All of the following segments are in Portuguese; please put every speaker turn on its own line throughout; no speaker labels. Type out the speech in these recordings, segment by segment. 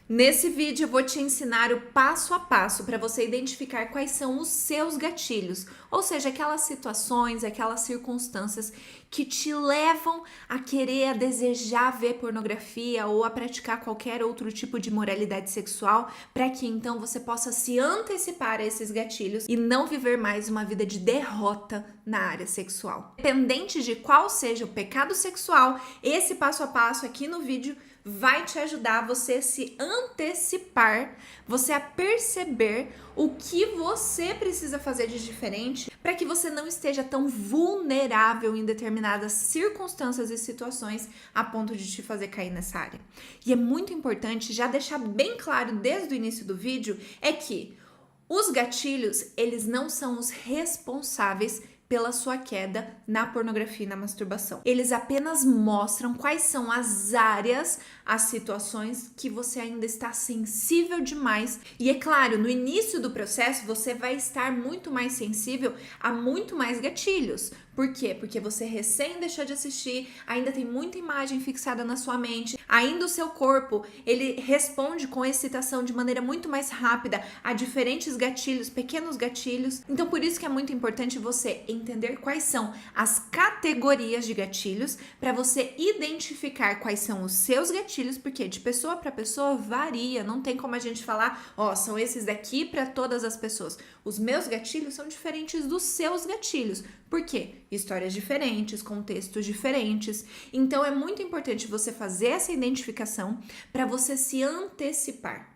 Nesse vídeo eu vou te ensinar o passo a passo para você identificar quais são os seus gatilhos, ou seja, aquelas situações, aquelas circunstâncias que te levam a querer, a desejar ver pornografia ou a praticar qualquer outro tipo de moralidade sexual, para que então você possa se antecipar a esses gatilhos e não viver mais uma vida de derrota na área sexual. Independente de qual seja o pecado sexual, esse passo a passo aqui no vídeo vai te ajudar a você se antecipar, você a perceber o que você precisa fazer de diferente para que você não esteja tão vulnerável em determinadas circunstâncias e situações a ponto de te fazer cair nessa área. E é muito importante já deixar bem claro desde o início do vídeo é que os gatilhos, eles não são os responsáveis pela sua queda na pornografia e na masturbação. Eles apenas mostram quais são as áreas, as situações que você ainda está sensível demais. E é claro, no início do processo você vai estar muito mais sensível a muito mais gatilhos. Por quê? Porque você recém deixou de assistir, ainda tem muita imagem fixada na sua mente, ainda o seu corpo, ele responde com excitação de maneira muito mais rápida a diferentes gatilhos, pequenos gatilhos. Então por isso que é muito importante você entender quais são as categorias de gatilhos para você identificar quais são os seus gatilhos, porque de pessoa para pessoa varia, não tem como a gente falar, são esses daqui para todas as pessoas. Os meus gatilhos são diferentes dos seus gatilhos. Por quê? Histórias diferentes, contextos diferentes. Então é muito importante você fazer essa identificação para você se antecipar.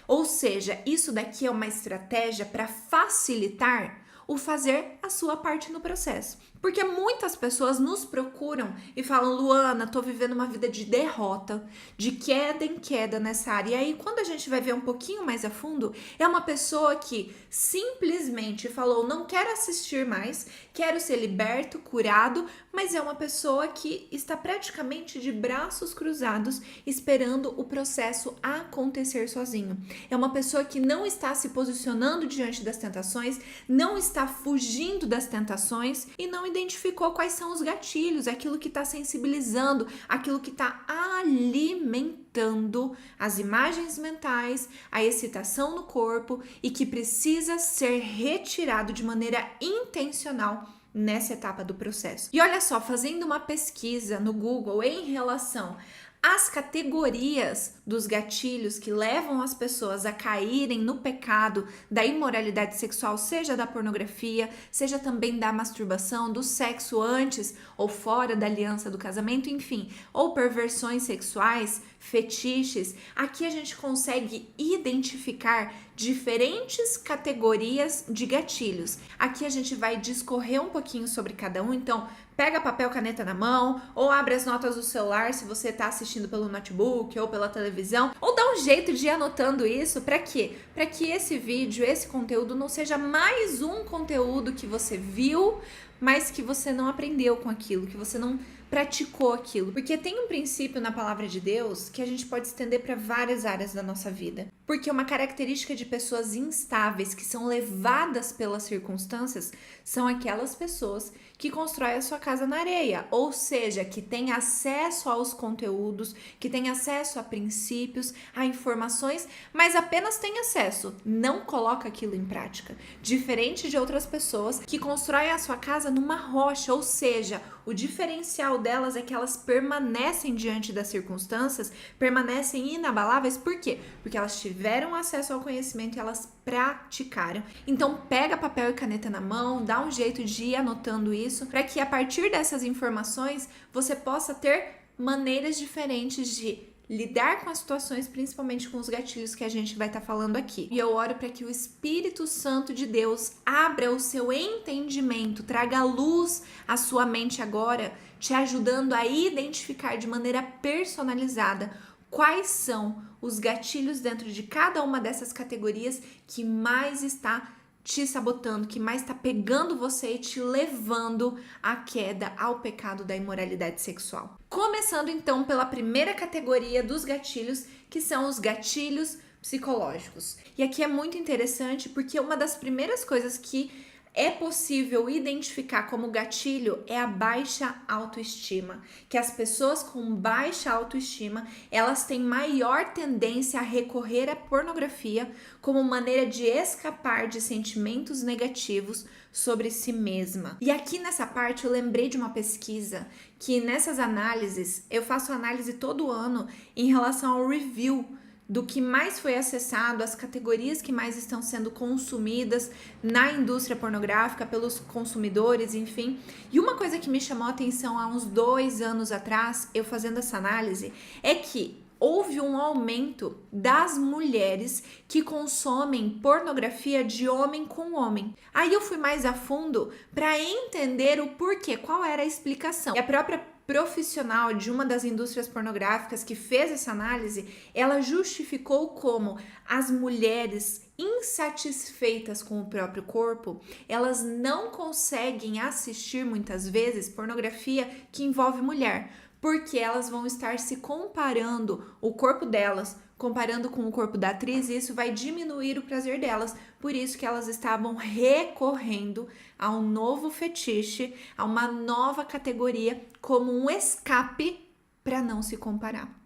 Ou seja, isso daqui é uma estratégia para facilitar o fazer a sua parte no processo. Porque muitas pessoas nos procuram e falam: Luana, tô vivendo uma vida de derrota, de queda em queda nessa área. E aí, quando a gente vai ver um pouquinho mais a fundo, é uma pessoa que simplesmente falou: não quero assistir mais, quero ser liberto, curado, mas é uma pessoa que está praticamente de braços cruzados, esperando o processo acontecer sozinho. É uma pessoa que não está se posicionando diante das tentações, não está fugindo das tentações e não identificou quais são os gatilhos, aquilo que está sensibilizando, aquilo que está alimentando as imagens mentais, a excitação no corpo e que precisa ser retirado de maneira intencional nessa etapa do processo. E olha só, fazendo uma pesquisa no Google em relação às categorias dos gatilhos que levam as pessoas a caírem no pecado da imoralidade sexual, seja da pornografia, seja também da masturbação, do sexo antes ou fora da aliança do casamento, enfim, ou perversões sexuais, fetiches, aqui a gente consegue identificar diferentes categorias de gatilhos. Aqui a gente vai discorrer um pouquinho sobre cada um, então pega papel, caneta na mão, ou abre as notas do celular se você está assistindo pelo notebook ou pela televisão, ou dá um jeito de ir anotando isso. Para quê? Para que esse vídeo, esse conteúdo não seja mais um conteúdo que você viu, mas que você não aprendeu com aquilo, que você não praticou aquilo. Porque tem um princípio na palavra de Deus que a gente pode estender para várias áreas da nossa vida. Porque uma característica de pessoas instáveis que são levadas pelas circunstâncias são aquelas pessoas que constroem a sua casa na areia, ou seja, que têm acesso aos conteúdos, que têm acesso a princípios, a informações, mas apenas têm acesso, não coloca aquilo em prática. Diferente de outras pessoas que constroem a sua casa numa rocha, ou seja, o diferencial delas é que elas permanecem diante das circunstâncias, permanecem inabaláveis. Por quê? Porque elas tiveram acesso ao conhecimento e elas praticaram. Então pega papel e caneta na mão, dá um jeito de ir anotando isso, para que a partir dessas informações você possa ter maneiras diferentes de lidar com as situações, principalmente com os gatilhos que a gente vai estar falando aqui. E eu oro para que o Espírito Santo de Deus abra o seu entendimento, traga luz à sua mente agora, te ajudando a identificar de maneira personalizada quais são os gatilhos dentro de cada uma dessas categorias que mais está te sabotando, que mais está pegando você e te levando à queda, ao pecado da imoralidade sexual. Começando então pela primeira categoria dos gatilhos, que são os gatilhos psicológicos. E aqui é muito interessante porque uma das primeiras coisas que é possível identificar como gatilho é a baixa autoestima, que as pessoas com baixa autoestima, elas têm maior tendência a recorrer à pornografia como maneira de escapar de sentimentos negativos sobre si mesma. E aqui nessa parte eu lembrei de uma pesquisa que nessas análises, eu faço análise todo ano em relação ao review do que mais foi acessado, as categorias que mais estão sendo consumidas na indústria pornográfica pelos consumidores, enfim. E uma coisa que me chamou a atenção há uns 2 anos atrás, eu fazendo essa análise, é que houve um aumento das mulheres que consomem pornografia de homem com homem. Aí eu fui mais a fundo para entender o porquê, qual era a explicação. E a própria profissional de uma das indústrias pornográficas que fez essa análise, ela justificou como as mulheres insatisfeitas com o próprio corpo, elas não conseguem assistir muitas vezes pornografia que envolve mulher, porque elas vão estar se comparando o corpo delas, comparando com o corpo da atriz, e isso vai diminuir o prazer delas. Por isso que elas estavam recorrendo a um novo fetiche, a uma nova categoria, como um escape para não se comparar.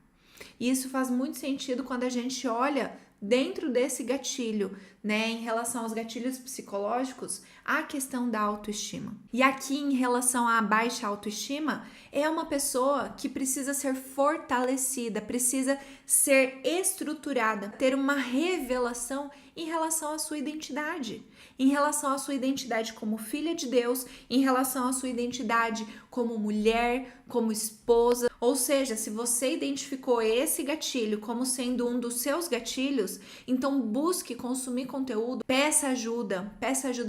E isso faz muito sentido quando a gente olha dentro desse gatilho, né, em relação aos gatilhos psicológicos, a questão da autoestima. E aqui, em relação à baixa autoestima, é uma pessoa que precisa ser fortalecida, precisa ser estruturada, ter uma revelação em relação à sua identidade, em relação à sua identidade como filha de Deus, em relação à sua identidade como mulher, como esposa. Ou seja, se você identificou esse gatilho como sendo um dos seus gatilhos, então busque consumir conteúdo, peça ajuda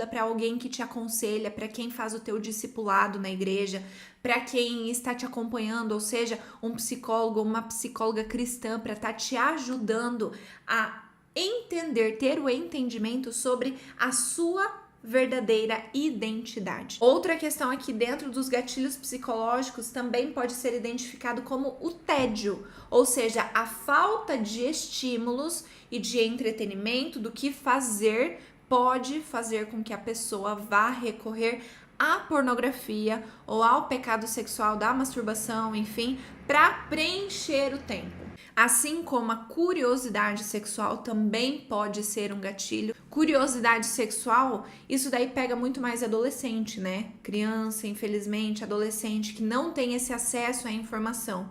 para alguém que te aconselha, para quem faz o teu discipulado na igreja, para quem está te acompanhando, ou seja, um psicólogo ou uma psicóloga cristã, para estar te ajudando a entender, ter o entendimento sobre a sua verdadeira identidade. Outra questão aqui dentro dos gatilhos psicológicos também pode ser identificado como o tédio, ou seja, a falta de estímulos e de entretenimento, do que fazer, pode fazer com que a pessoa vá recorrer à pornografia ou ao pecado sexual da masturbação, enfim, para preencher o tempo. Assim como a curiosidade sexual também pode ser um gatilho. Curiosidade sexual, isso daí pega muito mais adolescente, né? Criança, infelizmente, adolescente que não tem esse acesso à informação.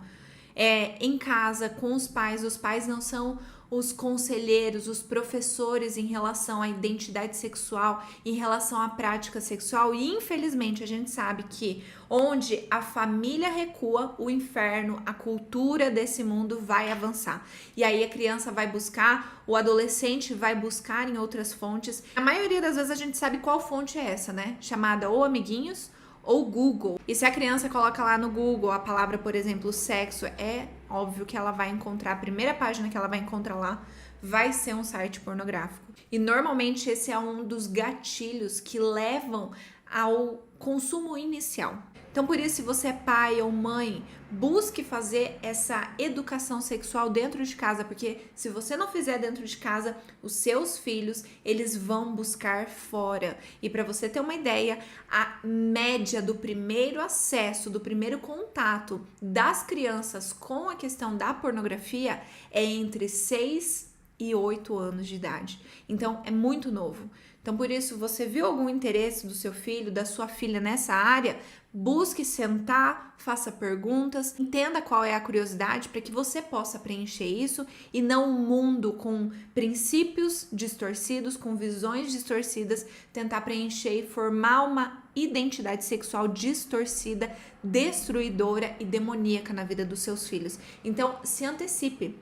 Em casa, com os pais não são os conselheiros, os professores em relação à identidade sexual, em relação à prática sexual, e infelizmente a gente sabe que onde a família recua, o inferno, a cultura desse mundo vai avançar. E aí a criança vai buscar, o adolescente vai buscar em outras fontes. A maioria das vezes a gente sabe qual fonte é essa, né? Chamada ou amiguinhos ou Google. E se a criança coloca lá no Google a palavra, por exemplo, sexo, é óbvio que ela vai encontrar, a primeira página que ela vai encontrar lá vai ser um site pornográfico. E normalmente esse é um dos gatilhos que levam ao consumo inicial. Então, por isso, se você é pai ou mãe, busque fazer essa educação sexual dentro de casa, porque se você não fizer dentro de casa, os seus filhos, eles vão buscar fora. E para você ter uma ideia, a média do primeiro acesso, do primeiro contato das crianças com a questão da pornografia é entre 6 e 8 anos de idade. Então, é muito novo. Então, por isso, você viu algum interesse do seu filho, da sua filha nessa área? Busque sentar, faça perguntas, entenda qual é a curiosidade para que você possa preencher isso e não um mundo com princípios distorcidos, com visões distorcidas, tentar preencher e formar uma identidade sexual distorcida, destruidora e demoníaca na vida dos seus filhos. Então, se antecipe,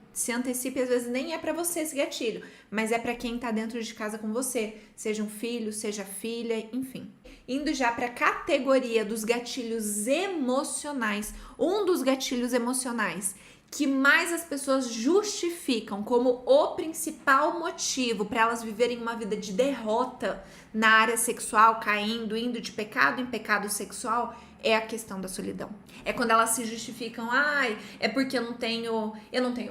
às vezes nem é para você esse gatilho, mas é para quem tá dentro de casa com você, seja um filho, seja filha, enfim. Indo já para a categoria dos gatilhos emocionais, um dos gatilhos emocionais que mais as pessoas justificam como o principal motivo para elas viverem uma vida de derrota na área sexual, indo de pecado em pecado sexual, é a questão da solidão. É quando elas se justificam, ai, é porque eu não tenho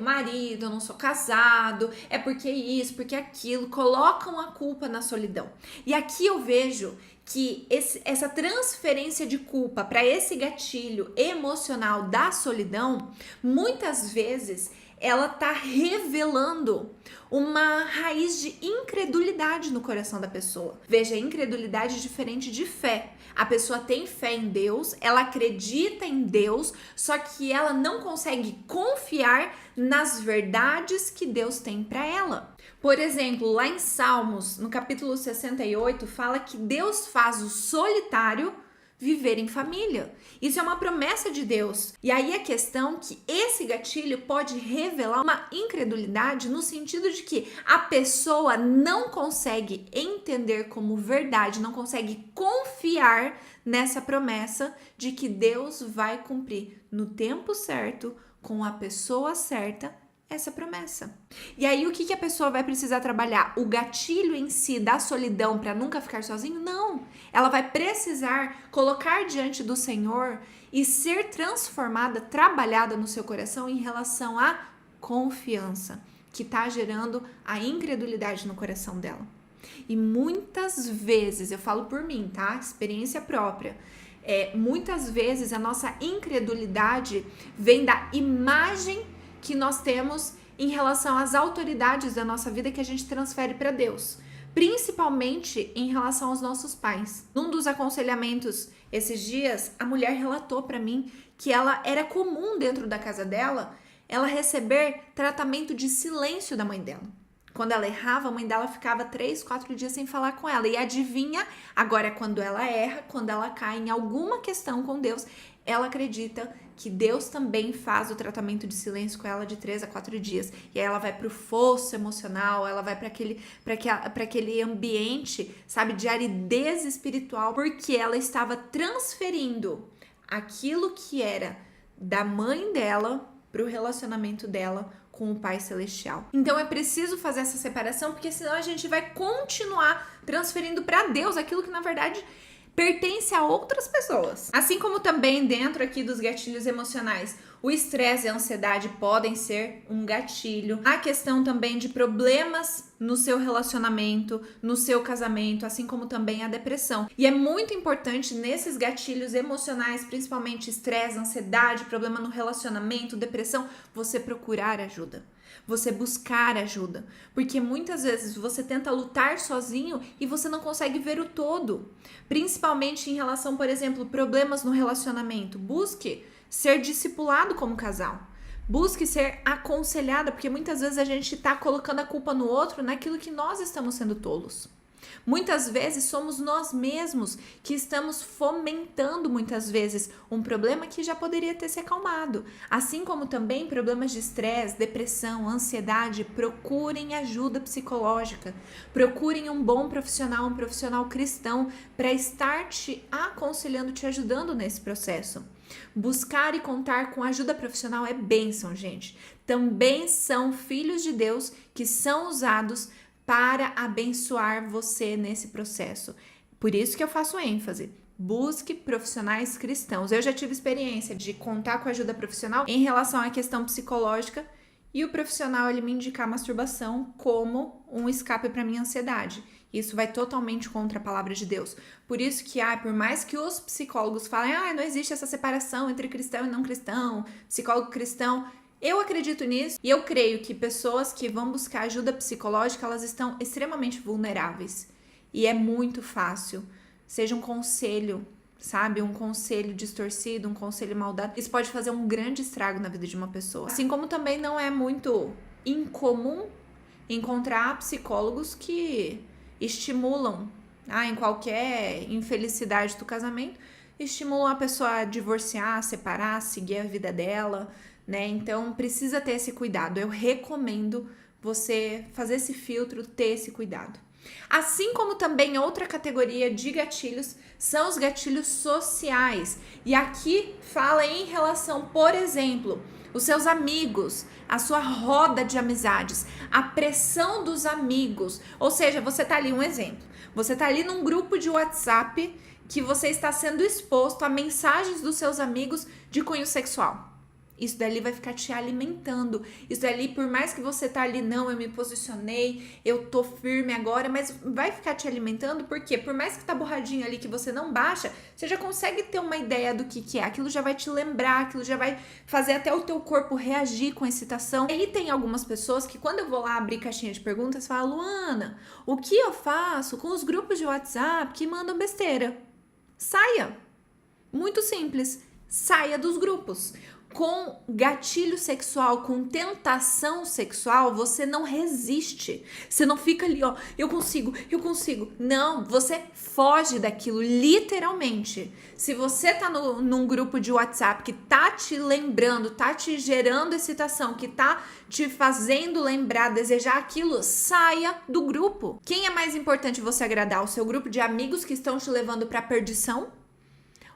marido, eu não sou casado, é porque isso, porque aquilo, colocam a culpa na solidão. E aqui eu vejo que essa transferência de culpa para esse gatilho emocional da solidão, muitas vezes ela tá revelando uma raiz de incredulidade no coração da pessoa. Veja, incredulidade é diferente de fé. A pessoa tem fé em Deus, ela acredita em Deus, só que ela não consegue confiar nas verdades que Deus tem para ela. Por exemplo, lá em Salmos, no capítulo 68, fala que Deus faz o solitário viver em família. Isso é uma promessa de Deus. E aí a questão é que esse gatilho pode revelar uma incredulidade no sentido de que a pessoa não consegue entender como verdade, não consegue confiar nessa promessa de que Deus vai cumprir no tempo certo, com a pessoa certa, essa promessa. E aí o que a pessoa vai precisar trabalhar? O gatilho em si da solidão para nunca ficar sozinho? Não. Ela vai precisar colocar diante do Senhor e ser transformada, trabalhada no seu coração em relação à confiança, que está gerando a incredulidade no coração dela. E muitas vezes, eu falo por mim, tá? Experiência própria. Muitas vezes a nossa incredulidade vem da imagem que nós temos em relação às autoridades da nossa vida que a gente transfere para Deus, principalmente em relação aos nossos pais. Num dos aconselhamentos esses dias, a mulher relatou para mim que era comum dentro da casa dela ela receber tratamento de silêncio da mãe dela. Quando ela errava, a mãe dela ficava 3, 4 dias sem falar com ela. E adivinha, agora quando ela erra, quando ela cai em alguma questão com Deus, ela acredita que Deus também faz o tratamento de silêncio com ela de 3 a 4 dias. E aí ela vai pro fosso emocional, ela vai para aquele ambiente, sabe, de aridez espiritual, porque ela estava transferindo aquilo que era da mãe dela pro relacionamento dela com o Pai Celestial. Então é preciso fazer essa separação, porque senão a gente vai continuar transferindo para Deus aquilo que na verdade pertence a outras pessoas. Assim como também dentro aqui dos gatilhos emocionais, o estresse e a ansiedade podem ser um gatilho. A questão também de problemas no seu relacionamento, no seu casamento, assim como também a depressão. E é muito importante nesses gatilhos emocionais, principalmente estresse, ansiedade, problema no relacionamento, depressão, você procurar ajuda. Você buscar ajuda, porque muitas vezes você tenta lutar sozinho e você não consegue ver o todo, principalmente em relação, por exemplo, problemas no relacionamento. Busque ser discipulado como casal, busque ser aconselhada, porque muitas vezes a gente está colocando a culpa no outro naquilo que nós estamos sendo tolos. Muitas vezes somos nós mesmos que estamos fomentando muitas vezes um problema que já poderia ter se acalmado. Assim como também problemas de estresse, depressão, ansiedade, procurem ajuda psicológica. Procurem um bom profissional, um profissional cristão para estar te aconselhando, te ajudando nesse processo. Buscar e contar com ajuda profissional é bênção, gente. Também são filhos de Deus que são usados para abençoar você nesse processo. Por isso que eu faço ênfase. Busque profissionais cristãos. Eu já tive experiência de contar com ajuda profissional em relação à questão psicológica e o profissional ele me indicar masturbação como um escape para minha ansiedade. Isso vai totalmente contra a palavra de Deus. Por isso que, por mais que os psicólogos falem, não existe essa separação entre cristão e não cristão, psicólogo cristão, eu acredito nisso e eu creio que pessoas que vão buscar ajuda psicológica, elas estão extremamente vulneráveis. E é muito fácil. Seja um conselho, sabe? Um conselho distorcido, um conselho mal dado. Isso pode fazer um grande estrago na vida de uma pessoa. Assim como também não é muito incomum encontrar psicólogos que estimulam, em qualquer infelicidade do casamento, estimulam a pessoa a divorciar, a separar, a seguir a vida dela, né? Então precisa ter esse cuidado. Eu recomendo você fazer esse filtro, ter esse cuidado. Assim como também outra categoria de gatilhos são os gatilhos sociais. E aqui fala em relação, por exemplo, os seus amigos, a sua roda de amizades, a pressão dos amigos. Ou seja, você tá ali, um exemplo, você tá ali num grupo de WhatsApp que você está sendo exposto a mensagens dos seus amigos de cunho sexual. Isso dali vai ficar te alimentando. Isso dali, por mais que você tá ali, não, eu me posicionei, eu tô firme agora, mas vai ficar te alimentando, porque por mais que tá borradinho ali, que você não baixa, você já consegue ter uma ideia do que é. Aquilo já vai te lembrar, aquilo já vai fazer até o teu corpo reagir com excitação. E aí tem algumas pessoas que quando eu vou lá abrir caixinha de perguntas, falam, Luana, o que eu faço com os grupos de WhatsApp que mandam besteira? Saia. Muito simples. Saia dos grupos. Com gatilho sexual, com tentação sexual, você não resiste. Você não fica ali, ó, eu consigo. Não, você foge daquilo, literalmente. Se você tá num grupo de WhatsApp que tá te lembrando, tá te gerando excitação, que tá te fazendo lembrar, desejar aquilo, saia do grupo. Quem é mais importante você agradar? O seu grupo de amigos que estão te levando pra perdição?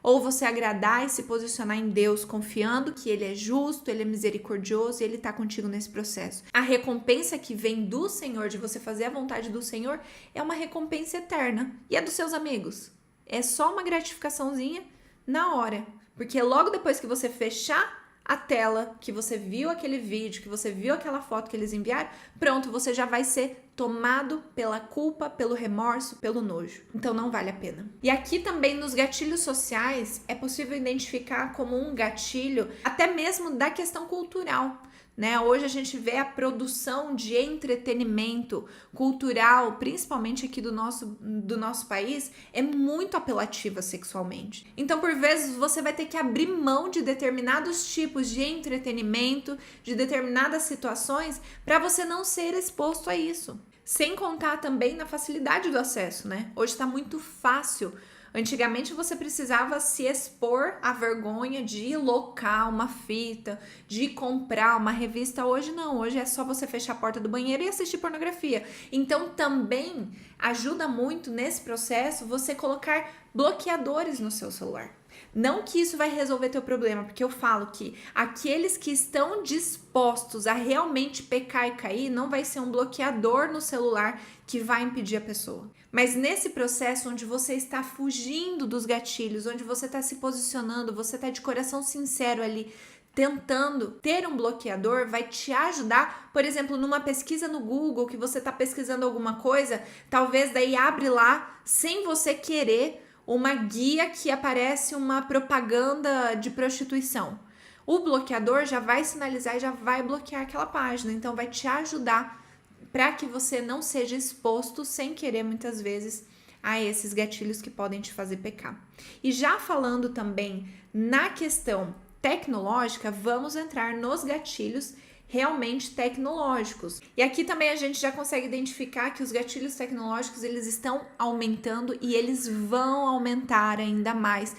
Ou você agradar e se posicionar em Deus, confiando que Ele é justo, Ele é misericordioso e Ele está contigo nesse processo. A recompensa que vem do Senhor, de você fazer a vontade do Senhor, é uma recompensa eterna. E é dos seus amigos. É só uma gratificaçãozinha na hora. Porque logo depois que você fechar a tela, que você viu aquele vídeo, que você viu aquela foto que eles enviaram, pronto, você já vai ser tomado pela culpa, pelo remorso, pelo nojo. Então não vale a pena. E aqui também nos gatilhos sociais é possível identificar como um gatilho até mesmo da questão cultural. Né? Hoje a gente vê a produção de entretenimento cultural, principalmente aqui do nosso país, é muito apelativa sexualmente. Então, por vezes, você vai ter que abrir mão de determinados tipos de entretenimento, de determinadas situações, para você não ser exposto a isso. Sem contar também na facilidade do acesso, né? Hoje está muito fácil. Antigamente você precisava se expor à vergonha de locar uma fita, de comprar uma revista. Hoje não, hoje é só você fechar a porta do banheiro e assistir pornografia. Então também ajuda muito nesse processo você colocar bloqueadores no seu celular. Não que isso vai resolver teu problema, porque eu falo que aqueles que estão dispostos a realmente pecar e cair, não vai ser um bloqueador no celular que vai impedir a pessoa. Mas nesse processo onde você está fugindo dos gatilhos, onde você está se posicionando, você está de coração sincero ali, tentando ter um bloqueador, vai te ajudar, por exemplo, numa pesquisa no Google, que você está pesquisando alguma coisa, talvez daí abre lá, sem você querer, uma guia que aparece uma propaganda de prostituição. O bloqueador já vai sinalizar e já vai bloquear aquela página, então vai te ajudar para que você não seja exposto sem querer muitas vezes a esses gatilhos que podem te fazer pecar. E já falando também na questão tecnológica, vamos entrar nos gatilhos realmente tecnológicos. E aqui também a gente já consegue identificar que os gatilhos tecnológicos eles estão aumentando e eles vão aumentar ainda mais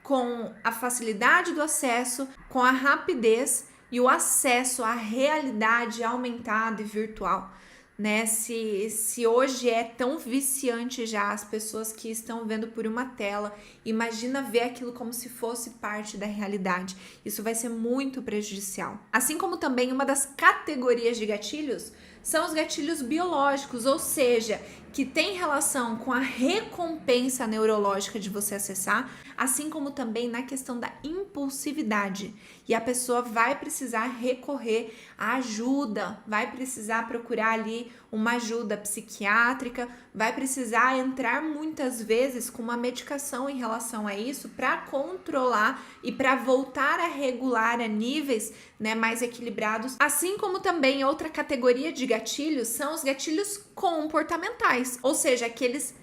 com a facilidade do acesso, com a rapidez e o acesso à realidade aumentada e virtual. Né? Se hoje é tão viciante já as pessoas que estão vendo por uma tela, imagina ver aquilo como se fosse parte da realidade. Isso vai ser muito prejudicial. Assim como também uma das categorias de gatilhos são os gatilhos biológicos, ou seja, que tem relação com a recompensa neurológica de você acessar, assim como também na questão da impulsividade. E a pessoa vai precisar recorrer à ajuda, vai precisar procurar ali uma ajuda psiquiátrica, vai precisar entrar muitas vezes com uma medicação em relação a isso para controlar e para voltar a regular a níveis, né, mais equilibrados. Assim como também outra categoria de gatilhos são os gatilhos comportamentais, ou seja, aqueles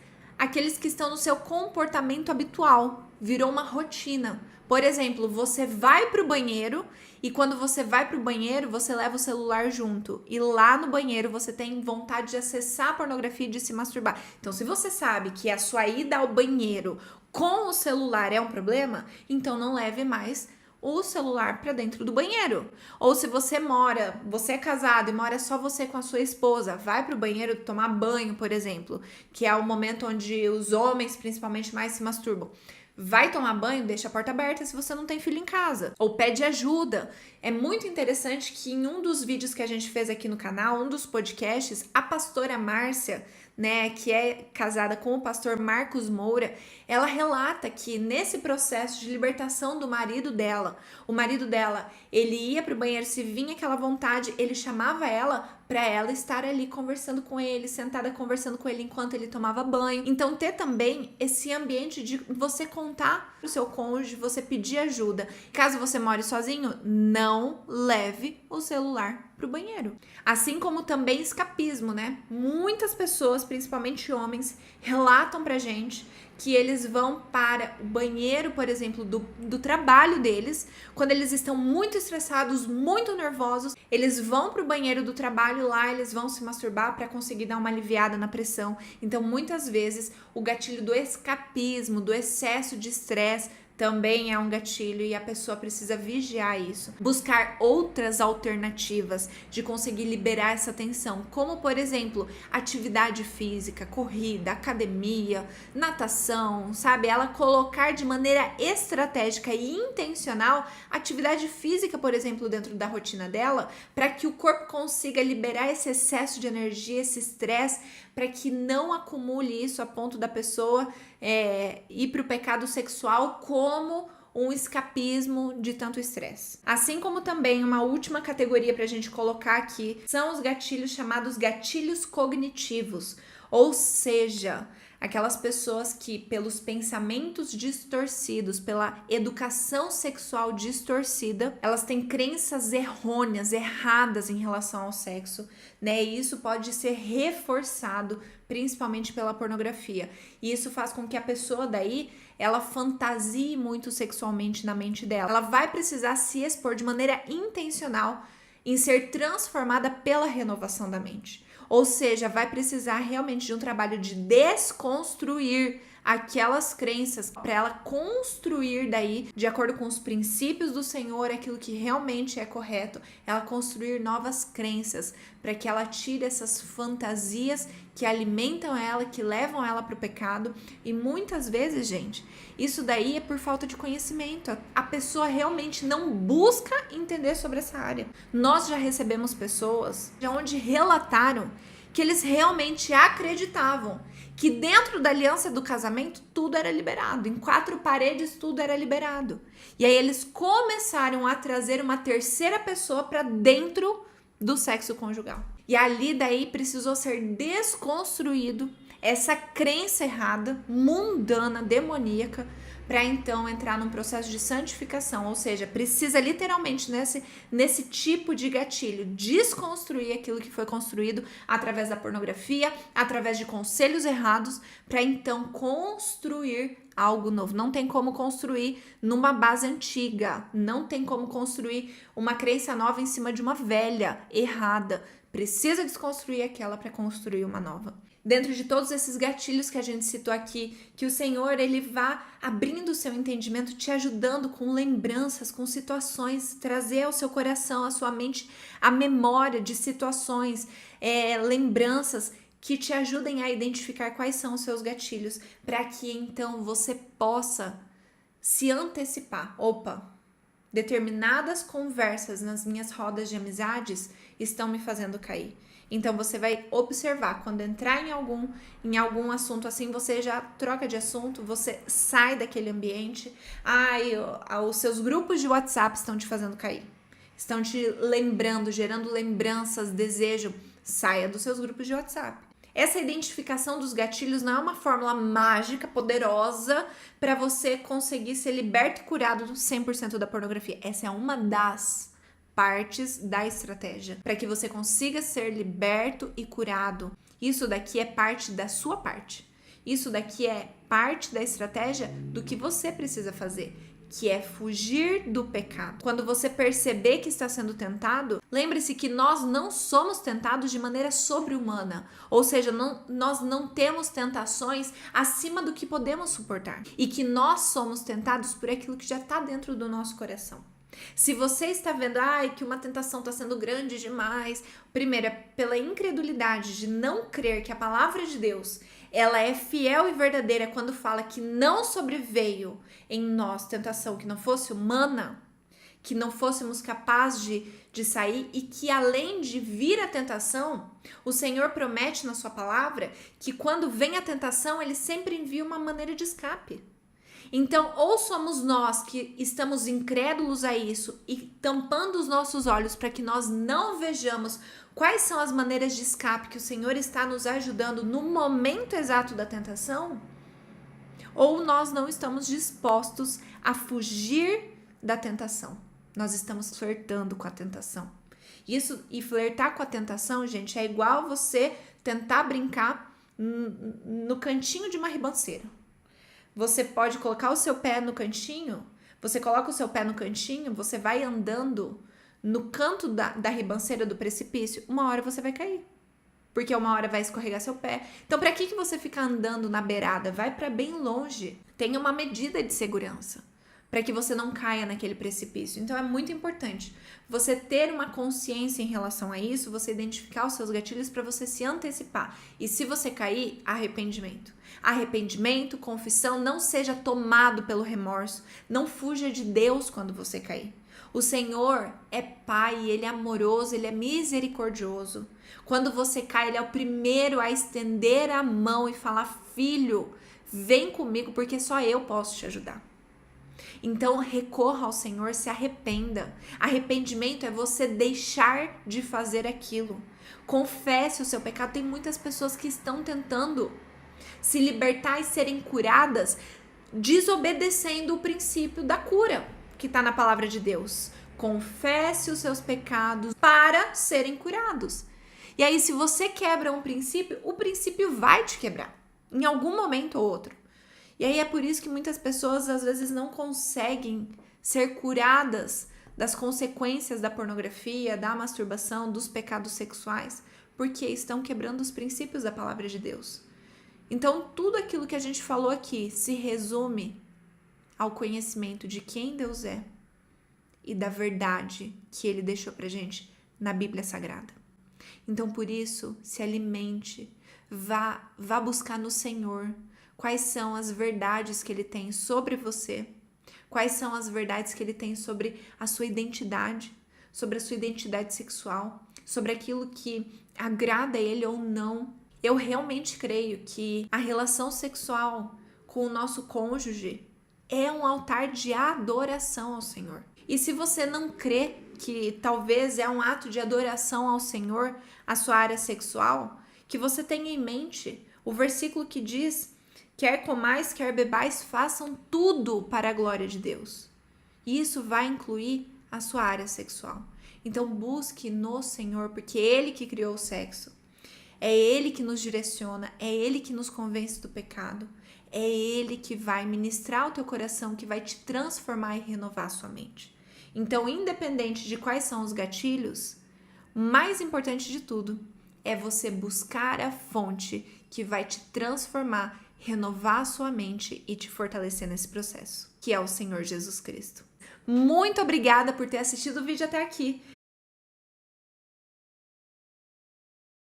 que estão no seu comportamento habitual, virou uma rotina. Por exemplo, você vai para o banheiro e quando você vai para o banheiro, você leva o celular junto. E lá no banheiro você tem vontade de acessar a pornografia e de se masturbar. Então, se você sabe que a sua ida ao banheiro com o celular é um problema, então não leve mais o celular para dentro do banheiro. Ou se você é casado e mora só você com a sua esposa, vai para o banheiro tomar banho, por exemplo, que é o momento onde os homens principalmente mais se masturbam. Vai tomar banho, deixa a porta aberta se você não tem filho em casa. Ou pede ajuda. É muito interessante que em um dos vídeos que a gente fez aqui no canal, um dos podcasts, a pastora Márcia, né, que é casada com o pastor Marcos Moura, ela relata que nesse processo de libertação do marido dela, o marido dela, ele ia pro banheiro, se vinha aquela vontade, ele chamava ela para ela estar ali conversando com ele, sentada conversando com ele enquanto ele tomava banho. Então ter também esse ambiente de você contar pro seu cônjuge, você pedir ajuda. Caso você more sozinho, não leve o celular pro banheiro. Assim como também escapismo, né? Muitas pessoas, principalmente homens, relatam pra gente que eles vão para o banheiro, por exemplo, do trabalho deles, quando eles estão muito estressados, muito nervosos, eles vão para o banheiro do trabalho, lá eles vão se masturbar para conseguir dar uma aliviada na pressão. Então, muitas vezes, o gatilho do escapismo, do excesso de estresse, também é um gatilho e a pessoa precisa vigiar isso. Buscar outras alternativas de conseguir liberar essa tensão, como por exemplo, atividade física, corrida, academia, natação, sabe? Ela colocar de maneira estratégica e intencional atividade física, por exemplo, dentro da rotina dela, para que o corpo consiga liberar esse excesso de energia, esse estresse, para que não acumule isso a ponto da pessoa ir para o pecado sexual como um escapismo de tanto estresse. Assim como também uma última categoria para a gente colocar aqui são os gatilhos chamados gatilhos cognitivos, ou seja, aquelas pessoas que pelos pensamentos distorcidos, pela educação sexual distorcida, elas têm crenças errôneas, erradas em relação ao sexo, né? E isso pode ser reforçado principalmente pela pornografia. E isso faz com que a pessoa daí ela fantasie muito sexualmente na mente dela. Ela vai precisar se expor de maneira intencional em ser transformada pela renovação da mente. Ou seja, vai precisar realmente de um trabalho de desconstruir aquelas crenças para ela construir daí, de acordo com os princípios do Senhor, aquilo que realmente é correto, ela construir novas crenças para que ela tire essas fantasias que alimentam ela, que levam ela para o pecado. E muitas vezes, gente, isso daí é por falta de conhecimento. A pessoa realmente não busca entender sobre essa área. Nós já recebemos pessoas onde relataram que eles realmente acreditavam que dentro da aliança do casamento tudo era liberado, em 4 paredes tudo era liberado. E aí eles começaram a trazer uma terceira pessoa para dentro do sexo conjugal. E ali daí precisou ser desconstruído essa crença errada, mundana, demoníaca, para então entrar num processo de santificação, ou seja, precisa literalmente nesse tipo de gatilho desconstruir aquilo que foi construído através da pornografia, através de conselhos errados, para então construir algo novo. Não tem como construir numa base antiga, não tem como construir uma crença nova em cima de uma velha, errada. Precisa desconstruir aquela para construir uma nova. Dentro de todos esses gatilhos que a gente citou aqui, que o Senhor, ele vá abrindo o seu entendimento, te ajudando com lembranças, com situações, trazer ao seu coração, à sua mente, a memória de situações, lembranças que te ajudem a identificar quais são os seus gatilhos, para que então você possa se antecipar. Opa, determinadas conversas nas minhas rodas de amizades estão me fazendo cair. Então você vai observar, quando entrar em algum assunto assim, você já troca de assunto, você sai daquele ambiente. Os seus grupos de WhatsApp estão te fazendo cair. Estão te lembrando, gerando lembranças, desejo. Saia dos seus grupos de WhatsApp. Essa identificação dos gatilhos não é uma fórmula mágica, poderosa, para você conseguir ser liberto e curado do 100% da pornografia. Essa é uma das partes da estratégia, para que você consiga ser liberto e curado. Isso daqui é parte da sua parte. Isso daqui é parte da estratégia do que você precisa fazer, que é fugir do pecado. Quando você perceber que está sendo tentado, lembre-se que nós não somos tentados de maneira sobre-humana, ou seja, nós não temos tentações acima do que podemos suportar, e que nós somos tentados por aquilo que já está dentro do nosso coração. Se você está vendo que uma tentação está sendo grande demais, primeiro é pela incredulidade de não crer que a palavra de Deus ela é fiel e verdadeira quando fala que não sobreveio em nós tentação que não fosse humana, que não fôssemos capazes de sair, e que além de vir a tentação, o Senhor promete na sua palavra que quando vem a tentação, ele sempre envia uma maneira de escape. Então, ou somos nós que estamos incrédulos a isso e tampando os nossos olhos para que nós não vejamos quais são as maneiras de escape que o Senhor está nos ajudando no momento exato da tentação, ou nós não estamos dispostos a fugir da tentação. Nós estamos flertando com a tentação. Isso, e flertar com a tentação, gente, é igual você tentar brincar no cantinho de uma ribanceira. Você pode colocar o seu pé no cantinho, você coloca o seu pé no cantinho, você vai andando no canto da ribanceira do precipício, uma hora você vai cair. Porque uma hora vai escorregar seu pé. Então, para que você fica andando na beirada? Vai para bem longe. Tenha uma medida de segurança para que você não caia naquele precipício. Então, é muito importante você ter uma consciência em relação a isso, você identificar os seus gatilhos para você se antecipar. E se você cair, arrependimento. Arrependimento, confissão, não seja tomado pelo remorso. Não fuja de Deus quando você cair. O Senhor é Pai, Ele é amoroso, Ele é misericordioso. Quando você cai, Ele é o primeiro a estender a mão e falar: filho, vem comigo porque só eu posso te ajudar. Então recorra ao Senhor, se arrependa. Arrependimento é você deixar de fazer aquilo. Confesse o seu pecado. Tem muitas pessoas que estão tentando se libertar e serem curadas, desobedecendo o princípio da cura que está na palavra de Deus. Confesse os seus pecados para serem curados. E aí, se você quebra um princípio, o princípio vai te quebrar em algum momento ou outro. E aí é por isso que muitas pessoas às vezes não conseguem ser curadas das consequências da pornografia, da masturbação, dos pecados sexuais, porque estão quebrando os princípios da palavra de Deus. Então, tudo aquilo que a gente falou aqui se resume ao conhecimento de quem Deus é e da verdade que Ele deixou pra gente na Bíblia Sagrada. Então, por isso, se alimente, vá buscar no Senhor quais são as verdades que Ele tem sobre você, quais são as verdades que Ele tem sobre a sua identidade sexual, sobre aquilo que agrada a Ele ou não. Eu realmente creio que a relação sexual com o nosso cônjuge é um altar de adoração ao Senhor. E se você não crê que talvez é um ato de adoração ao Senhor a sua área sexual, que você tenha em mente o versículo que diz: quer comais, quer bebais, façam tudo para a glória de Deus. E isso vai incluir a sua área sexual. Então busque no Senhor, porque é Ele que criou o sexo. É Ele que nos direciona, é Ele que nos convence do pecado. É Ele que vai ministrar o teu coração, que vai te transformar e renovar a sua mente. Então, independente de quais são os gatilhos, o mais importante de tudo é você buscar a fonte que vai te transformar, renovar a sua mente e te fortalecer nesse processo, que é o Senhor Jesus Cristo. Muito obrigada por ter assistido o vídeo até aqui.